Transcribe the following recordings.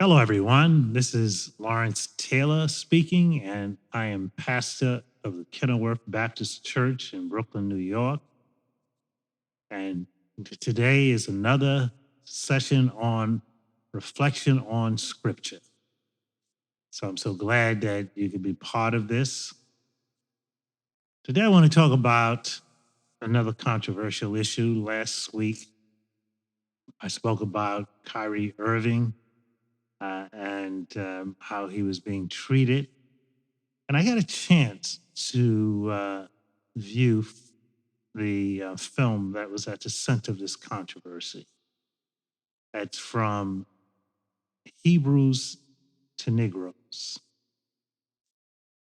Hello, everyone. This is Lawrence Taylor speaking, and I am pastor of the Kenilworth Baptist Church in Brooklyn, New York. And today is another session on reflection on Scripture. So I'm so glad that you could be part of this. Today, I want to talk about another controversial issue. Last week, I spoke about Kyrie Irving and how he was being treated. And I got a chance to view the film that was at the center of this controversy. It's from Hebrews to Negroes.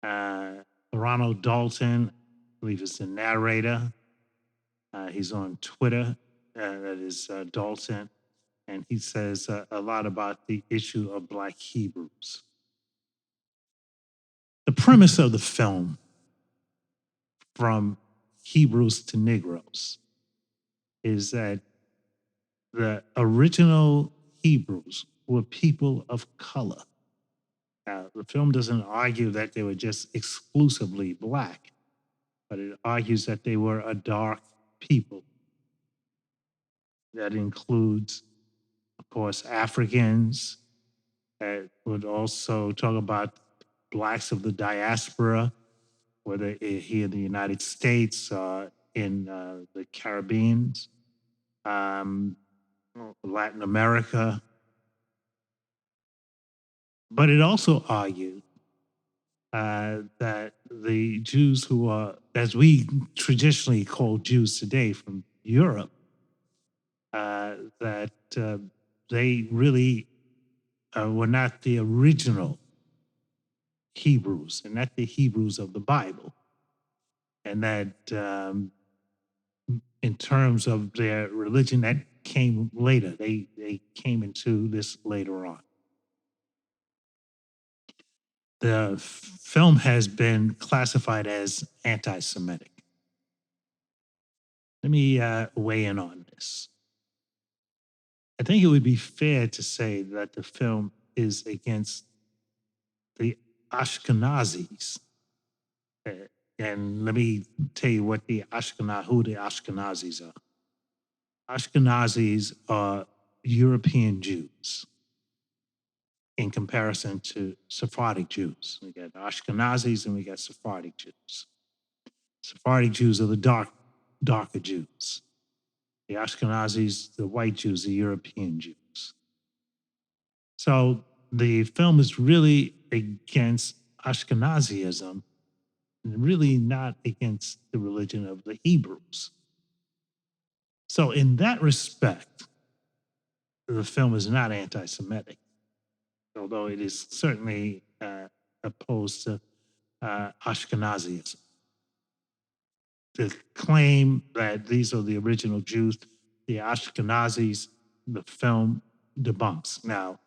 Ronald Dalton, I believe is the narrator. He's on Twitter. That is Dalton. And he says a lot about the issue of Black Hebrews. The premise of the film, from Hebrews to Negroes, is that the original Hebrews were people of color. Now, the film doesn't argue that they were just exclusively Black, but it argues that they were a dark people. That includes, of course, Africans. It would also talk about Blacks of the diaspora, whether here in the United States or in the Caribbean, Latin America. But it also argued that the Jews who are, as we traditionally call Jews today from Europe, that they really were not the original Hebrews and not the Hebrews of the Bible. And that in terms of their religion, that came later. They came into this later on. The film has been classified as anti-Semitic. Let me weigh in on this. I think it would be fair to say that the film is against the Ashkenazis. And let me tell you who the Ashkenazis are. Ashkenazis are European Jews in comparison to Sephardic Jews. We got Ashkenazis and we got Sephardic Jews. Sephardic Jews are the darker Jews. The Ashkenazis, the white Jews, the European Jews. So the film is really against Ashkenazism and really not against the religion of the Hebrews. So in that respect, the film is not anti-Semitic, although it is certainly opposed to Ashkenazism. The claim that these are the original Jews, the Ashkenazis, the film debunks. Now,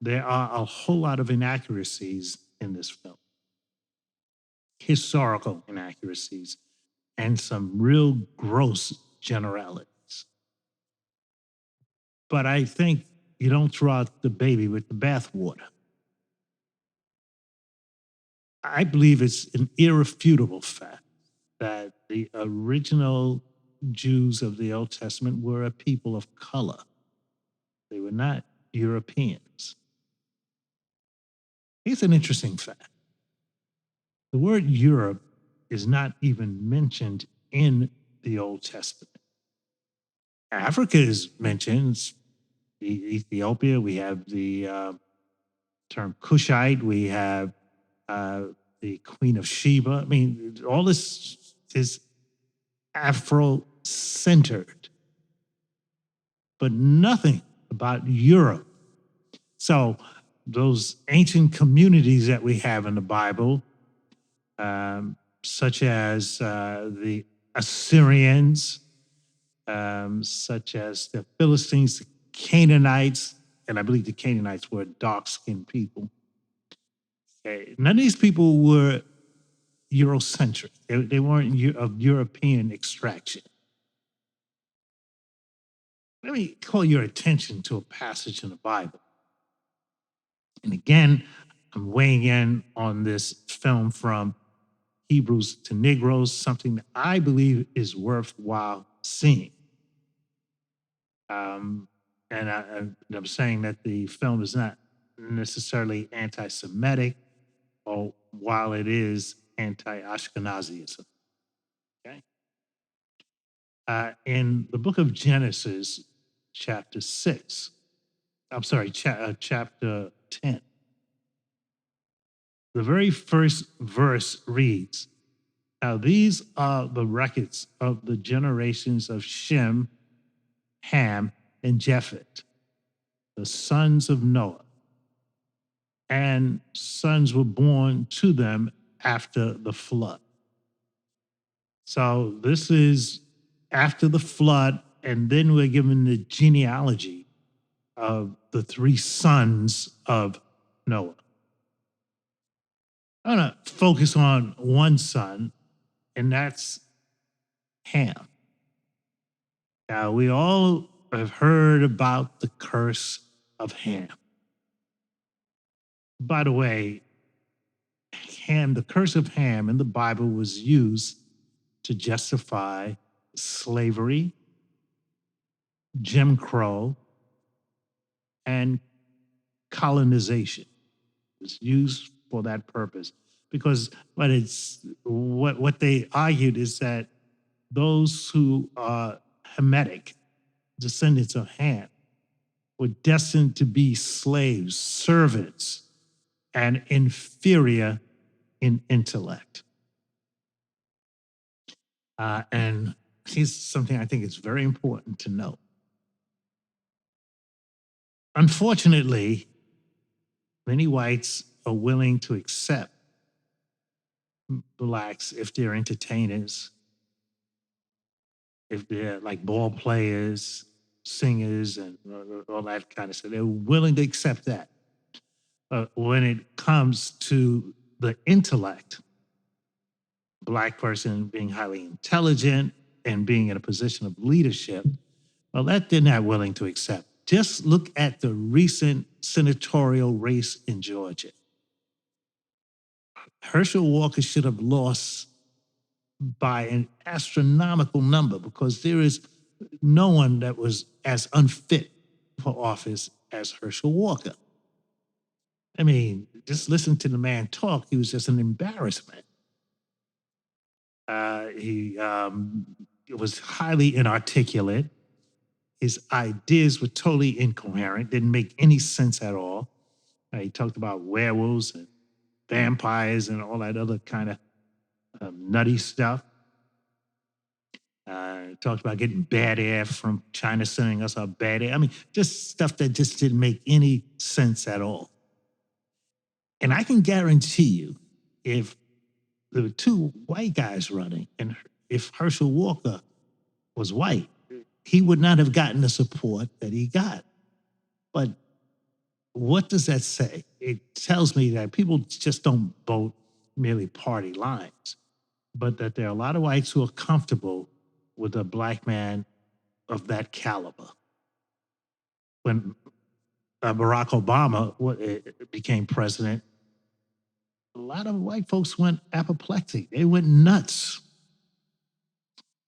there are a whole lot of inaccuracies in this film, historical inaccuracies, and some real gross generalities. But I think you don't throw out the baby with the bathwater. I believe it's an irrefutable fact that the original Jews of the Old Testament were a people of color. They were not Europeans. Here's an interesting fact. The word Europe is not even mentioned in the Old Testament. Africa is mentioned. Ethiopia, we have the term Cushite, we have the Queen of Sheba. I mean, all this is Afro-centered, but nothing about Europe. So those ancient communities that we have in the Bible, such as the Assyrians, such as the Philistines, the Canaanites, and I believe the Canaanites were dark-skinned people. None of these people were Eurocentric. They weren't of European extraction. Let me call your attention to a passage in the Bible. And again, I'm weighing in on this film from Hebrews to Negroes, something that I believe is worthwhile seeing. Um, I'm saying that the film is not necessarily anti Semitic, or while it is anti Ashkenazism. Okay. In the book of Genesis, chapter 6, I'm sorry, chapter 10, the very first verse reads, "Now these are the records of the generations of Shem, Ham, and Japheth, the sons of Noah, and sons were born to them after the flood." So this is after the flood, and then we're given the genealogy of the three sons of Noah. I'm going to focus on one son, and that's Ham. Now, we all have heard about the curse of Ham. By the way, Ham, the curse of Ham in the Bible was used to justify slavery, Jim Crow, and colonization. It was used for that purpose because what they argued is that those who are Hamitic, descendants of Ham, were destined to be slaves, servants, and inferior in intellect. And here's something I think is very important to note. Unfortunately, many whites are willing to accept blacks if they're entertainers, if they're like ball players, singers, and all that kind of stuff. They're willing to accept that. When it comes to the intellect, black person being highly intelligent and being in a position of leadership, well, that they're not willing to accept. Just look at the recent senatorial race in Georgia. Herschel Walker should have lost by an astronomical number because there is no one that was as unfit for office as Herschel Walker. I mean, just listen to the man talk. He was just an embarrassment. He was highly inarticulate. His ideas were totally incoherent, didn't make any sense at all. He talked about werewolves and vampires and all that other kind of nutty stuff. Talked about getting bad air from China sending us our bad air. I mean, just stuff that just didn't make any sense at all. And I can guarantee you, if there were two white guys running, and if Herschel Walker was white, he would not have gotten the support that he got. But what does that say? It tells me that people just don't vote merely party lines, but that there are a lot of whites who are comfortable with a black man of that caliber. When Barack Obama became president, a lot of white folks went apoplectic. They went nuts.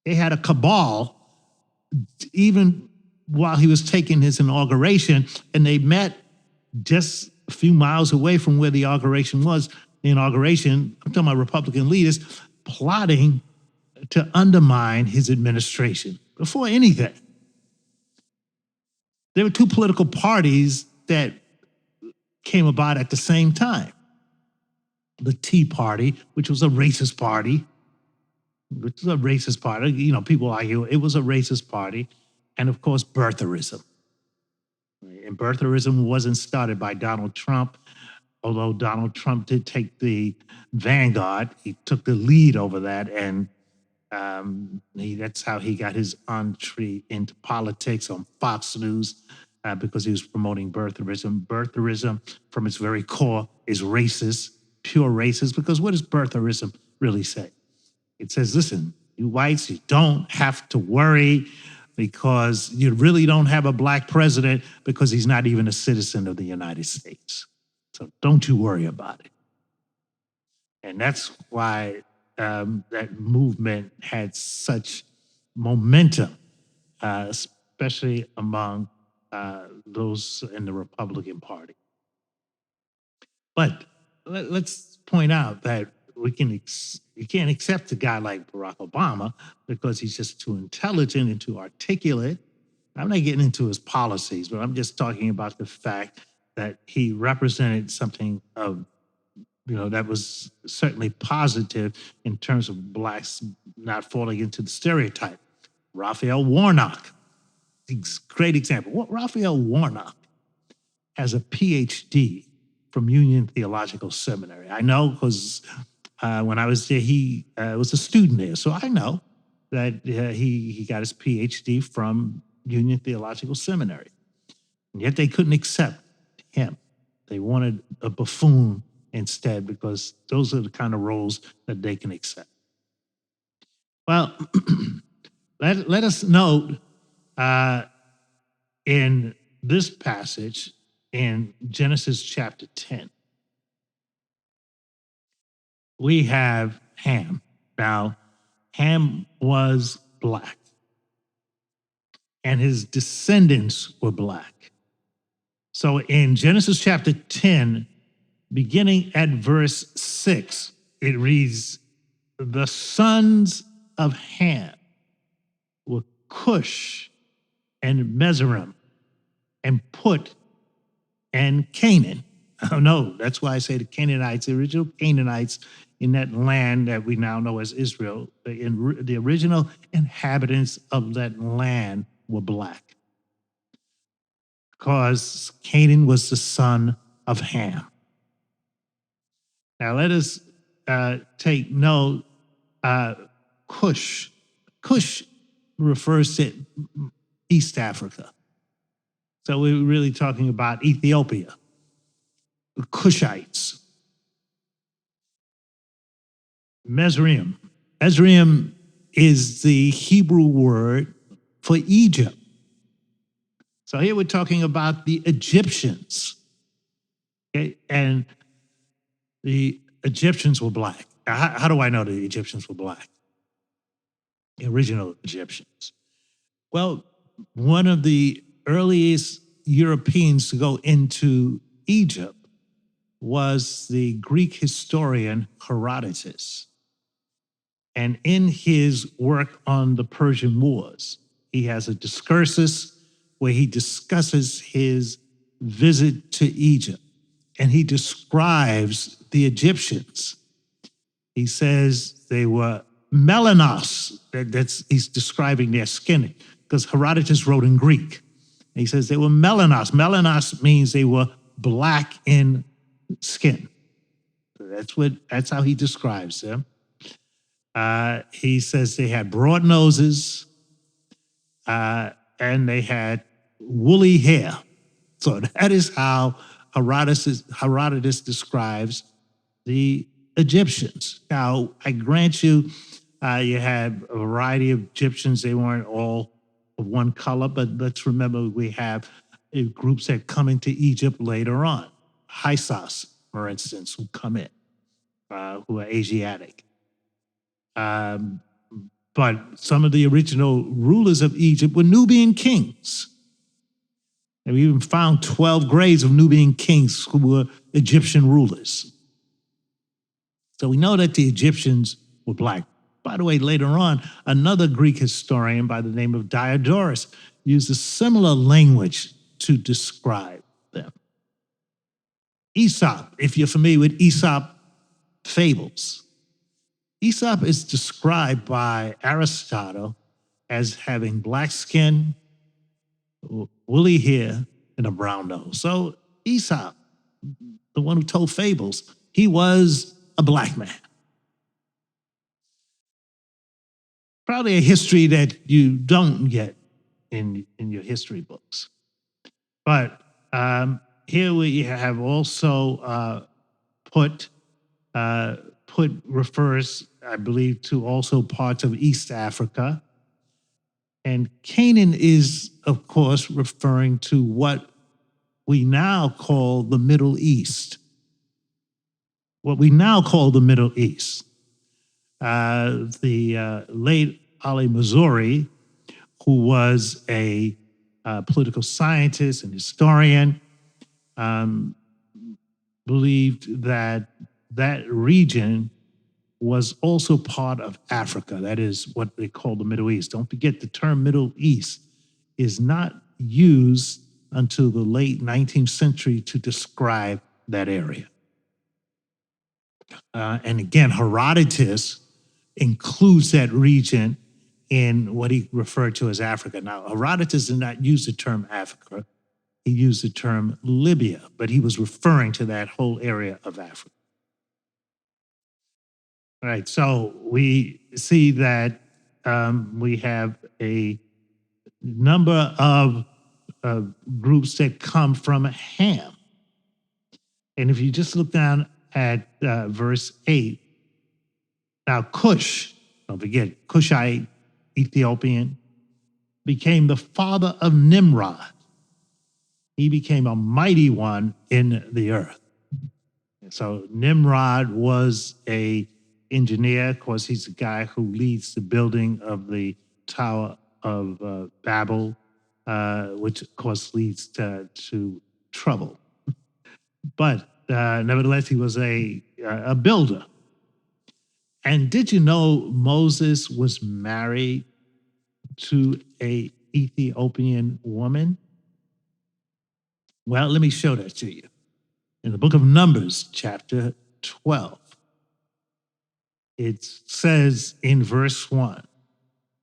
They had a cabal even while he was taking his inauguration, and they met just a few miles away from where the inauguration was. The inauguration, I'm talking about Republican leaders, plotting to undermine his administration before anything. There were two political parties that came about at the same time. The Tea Party, which was a racist party, you know, people argue it was a racist party, and of course, birtherism. And birtherism wasn't started by Donald Trump, although Donald Trump did take the vanguard. He took the lead over that, and that's how he got his entree into politics on Fox News, because he was promoting birtherism. Birtherism, from its very core, is racist, pure racist, because what does birtherism really say? It says, listen, you whites, you don't have to worry because you really don't have a black president because he's not even a citizen of the United States. So don't you worry about it. And that's why that movement had such momentum, especially among those in the Republican Party. But let's point out that you can't accept a guy like Barack Obama because he's just too intelligent and too articulate. I'm not getting into his policies, but I'm just talking about the fact that he represented something of, that was certainly positive in terms of blacks not falling into the stereotype. Raphael Warnock, great example. Raphael Warnock has a PhD from Union Theological Seminary. I know because when I was there, he was a student there. So I know that he got his PhD from Union Theological Seminary. And yet they couldn't accept him. They wanted a buffoon instead because those are the kind of roles that they can accept. Well, let us note in this passage in Genesis chapter 10, we have Ham. Now, Ham was black, and his descendants were black. So in Genesis chapter 10, beginning at verse 6, it reads, the sons of Ham were Cush and Mizraim and Put and Canaan. Oh no, that's why I say the Canaanites, the original Canaanites in that land that we now know as Israel, the original inhabitants of that land were black, because Canaan was the son of Ham. Now let us take note. Cush refers to East Africa. So we're really talking about Ethiopia, the Cushites. Mizraim is the Hebrew word for Egypt. So here we're talking about the Egyptians. Okay? And the Egyptians were black. How do I know the Egyptians were black? The original Egyptians. Well, one of the earliest Europeans to go into Egypt was the Greek historian Herodotus. And in his work on the Persian Wars, he has a discursus where he discusses his visit to Egypt, and he describes the Egyptians. He says they were melanos. He's describing their skin, because Herodotus wrote in Greek. And he says they were melanos. Melanos means they were black in skin. That's how he describes them. He says they had broad noses and they had woolly hair. So that is how Herodotus describes the Egyptians. Now, I grant you, you had a variety of Egyptians. They weren't all of one color, but let's remember we have groups that come into Egypt later on. Hyksos, for instance, who come in, who are Asiatic. But some of the original rulers of Egypt were Nubian kings. And we even found 12 graves of Nubian kings who were Egyptian rulers. So we know that the Egyptians were black. By the way, later on, another Greek historian by the name of Diodorus used a similar language to describe them. Aesop, if you're familiar with Aesop fables, Aesop is described by Aristotle as having black skin, woolly hair, and a brown nose. So Aesop, the one who told fables, he was a black man. Probably a history that you don't get in your history books. But here we have also Put refers, I believe, to also parts of East Africa. And Canaan is, of course, referring to what we now call the Middle East. what we now call the Middle East. The late Ali Missouri, who was a political scientist and historian, believed that that region was also part of Africa. That is what they call the Middle East. Don't forget, the term Middle East is not used until the late 19th century to describe that area. And again, Herodotus includes that region in what he referred to as Africa. Now, Herodotus did not use the term Africa. He used the term Libya, but he was referring to that whole area of Africa. All right, so we see that we have a number of groups that come from Ham. And if you just look down at verse 8, now Cush, don't forget, Cushite, Ethiopian, became the father of Nimrod. He became a mighty one in the earth. So Nimrod was a engineer. Of course, he's the guy who leads the building of the Tower of Babel, which of course leads to trouble. But nevertheless, he was a builder. And did you know Moses was married to an Ethiopian woman? Well, let me show that to you. In the book of Numbers, chapter 12, it says in verse 1,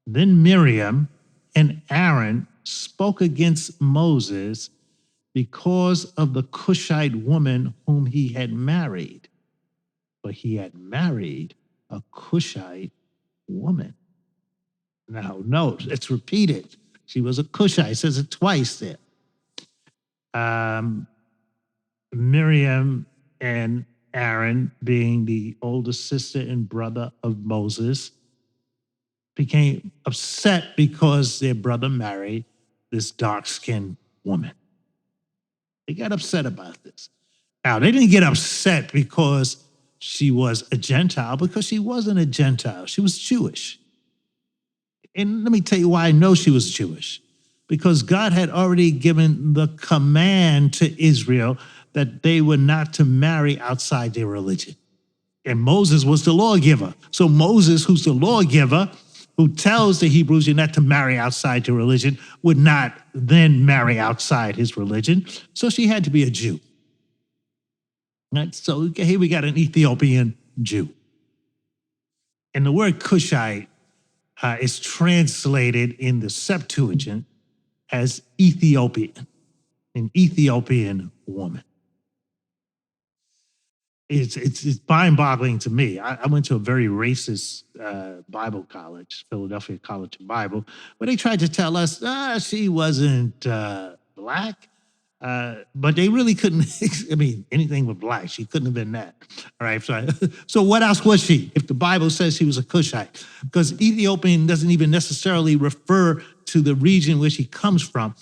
then Miriam and Aaron spoke against Moses because of the Cushite woman whom he had married. But he had married a Cushite woman. Now, note, it's repeated. She was a Cushite. It says it twice there. Miriam and Aaron, being the older sister and brother of Moses, became upset because their brother married this dark-skinned woman. They got upset about this. Now, they didn't get upset because she was a Gentile, because she wasn't a Gentile. She was Jewish. And let me tell you why I know she was Jewish. Because God had already given the command to Israel that they were not to marry outside their religion. And Moses was the lawgiver. So Moses, who's the lawgiver, who tells the Hebrews you're not to marry outside your religion, would not then marry outside his religion. So she had to be a Jew. Right? So here we got an Ethiopian Jew. And the word Cushite is translated in the Septuagint as Ethiopian, an Ethiopian woman. It's mind-boggling to me. I went to a very racist Bible college, Philadelphia College of Bible, where they tried to tell us she wasn't black, but they really couldn't. I mean, anything but black, she couldn't have been that. All right, so what else was she? If the Bible says she was a Cushite, because Ethiopian doesn't even necessarily refer to the region where she comes from.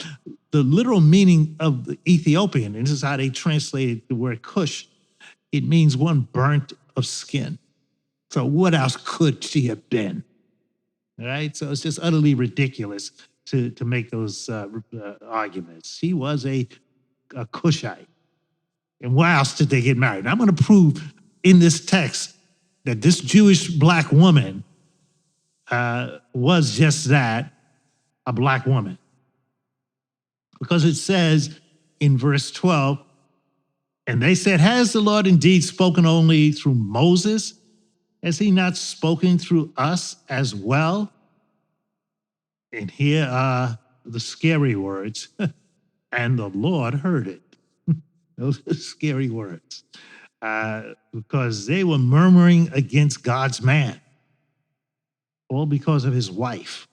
The literal meaning of the Ethiopian, and this is how they translated the word Cush, it means one burnt of skin. So what else could she have been? All right, so it's just utterly ridiculous to make those arguments. She was a Cushite. And why else did they get married? Now, I'm going to prove in this text that this Jewish black woman was just that, a black woman. Because it says in verse 12, and they said, has the Lord indeed spoken only through Moses? Has he not spoken through us as well? And here are the scary words. And the Lord heard it. Those are scary words. Because they were murmuring against God's man, all because of his wife.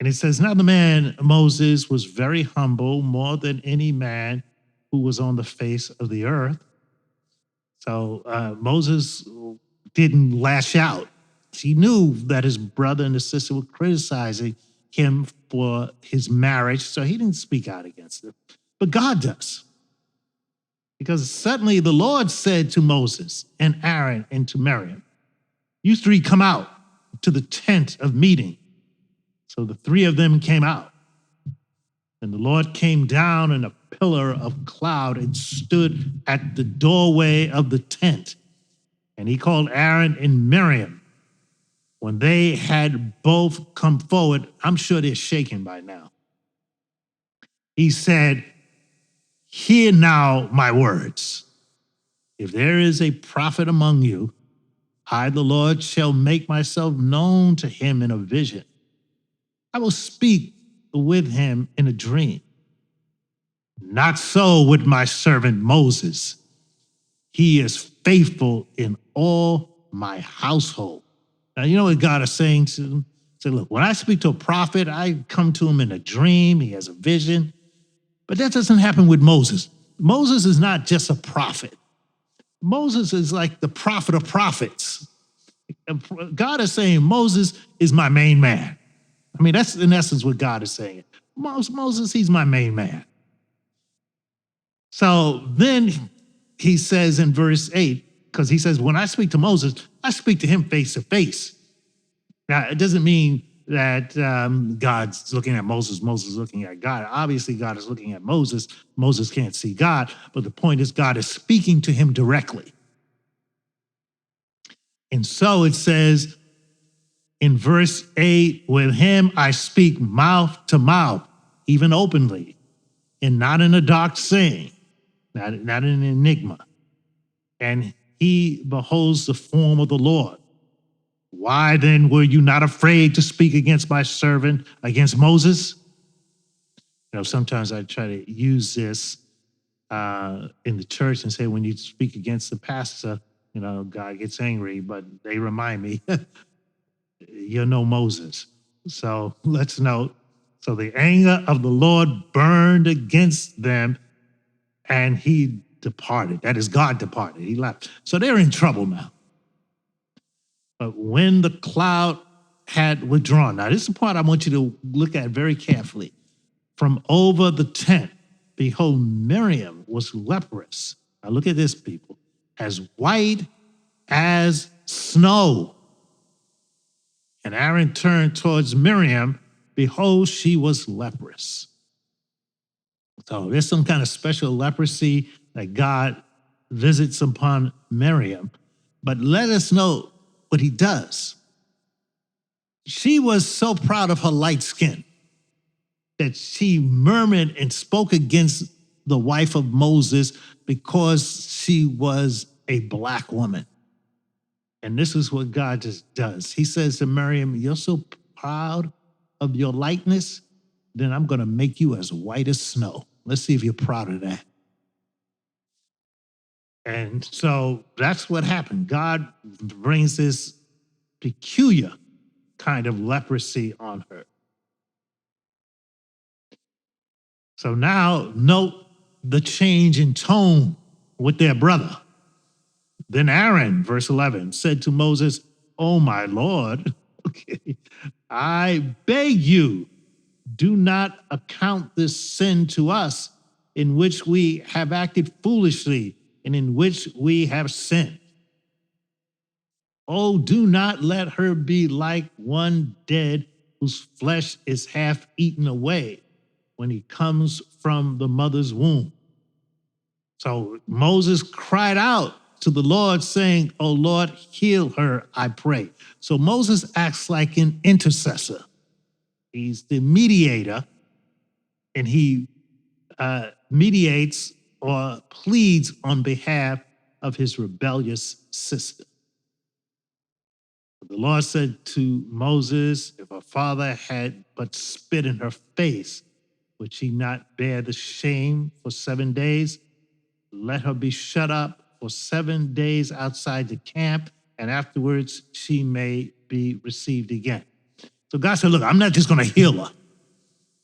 And it says, now the man, Moses, was very humble, more than any man who was on the face of the earth. So Moses didn't lash out. He knew that his brother and his sister were criticizing him for his marriage, so he didn't speak out against it. But God does. Because suddenly the Lord said to Moses and Aaron and to Miriam, you three come out to the tent of meeting. So the three of them came out. And the Lord came down in a pillar of cloud and stood at the doorway of the tent. And he called Aaron and Miriam. When they had both come forward, I'm sure they're shaken by now. He said, hear now my words. If there is a prophet among you, I, the Lord, shall make myself known to him in a vision. I will speak with him in a dream. Not so with my servant Moses. He is faithful in all my household. Now, you know what God is saying to him? Say, look, when I speak to a prophet, I come to him in a dream. He has a vision. But that doesn't happen with Moses. Moses is not just a prophet. Moses is like the prophet of prophets. God is saying, Moses is my main man. I mean, that's in essence what God is saying. Moses, he's my main man. So then he says in verse 8, because he says, when I speak to Moses, I speak to him face to face. Now, it doesn't mean that God's looking at Moses, Moses is looking at God. Obviously, God is looking at Moses. Moses can't see God, but the point is God is speaking to him directly. And so it says in verse 8, with him I speak mouth to mouth, even openly, and not in a dark saying, not in an enigma. And he beholds the form of the Lord. Why then were you not afraid to speak against my servant, against Moses? You know, sometimes I try to use this in the church and say, when you speak against the pastor, you know, God gets angry, but they remind me, you're no Moses. So let's note, so the anger of the Lord burned against them and he departed. That is, God departed. He left. So they're in trouble now. But when the cloud had withdrawn, now this is the part I want you to look at very carefully. From over the tent, behold, Miriam was leprous. Now look at this, people. As white as snow. And Aaron turned towards Miriam. Behold, she was leprous. So there's some kind of special leprosy that God visits upon Miriam. But let us know what he does. She was so proud of her light skin that she murmured and spoke against the wife of Moses because she was a black woman. And this is what God just does. He says to Miriam, you're so proud of your lightness, then I'm going to make you as white as snow. Let's see if you're proud of that. And so that's what happened. God brings this peculiar kind of leprosy on her. So now note the change in tone with their brother. Then Aaron, verse 11, said to Moses, oh my Lord, okay, I beg you, do not account this sin to us in which we have acted foolishly and in which we have sinned. Oh, do not let her be like one dead whose flesh is half eaten away when he comes from the mother's womb. So Moses cried out to the Lord saying, oh Lord, heal her, I pray. So Moses acts like an intercessor. He's the mediator, and he mediates or pleads on behalf of his rebellious sister. The Lord said to Moses, if her father had but spit in her face, would she not bear the shame for 7 days? Let her be shut up for 7 days outside the camp, and afterwards she may be received again. So God said, look, I'm not just going to heal her.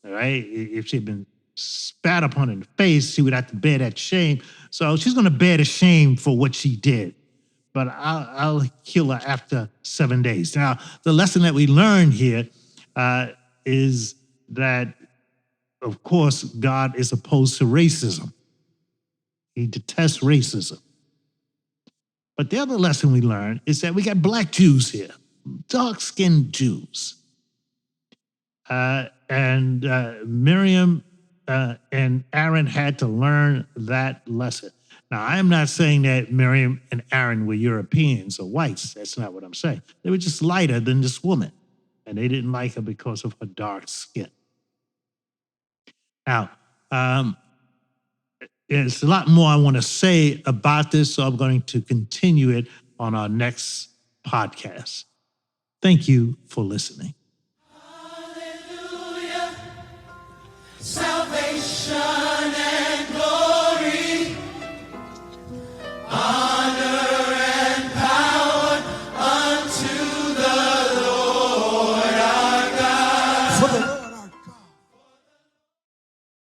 All right? If she'd been spat upon in the face, she would have to bear that shame. So she's going to bear the shame for what she did. But I'll heal her after 7 days. Now, the lesson that we learn here is that, of course, God is opposed to racism. He detests racism. But the other lesson we learned is that we got black Jews here, dark-skinned Jews. And Miriam and Aaron had to learn that lesson. Now, I'm not saying that Miriam and Aaron were Europeans or whites. That's not what I'm saying. They were just lighter than this woman, and they didn't like her because of her dark skin. Now, there's a lot more I want to say about this, so I'm going to continue it on our next podcast. Thank you for listening.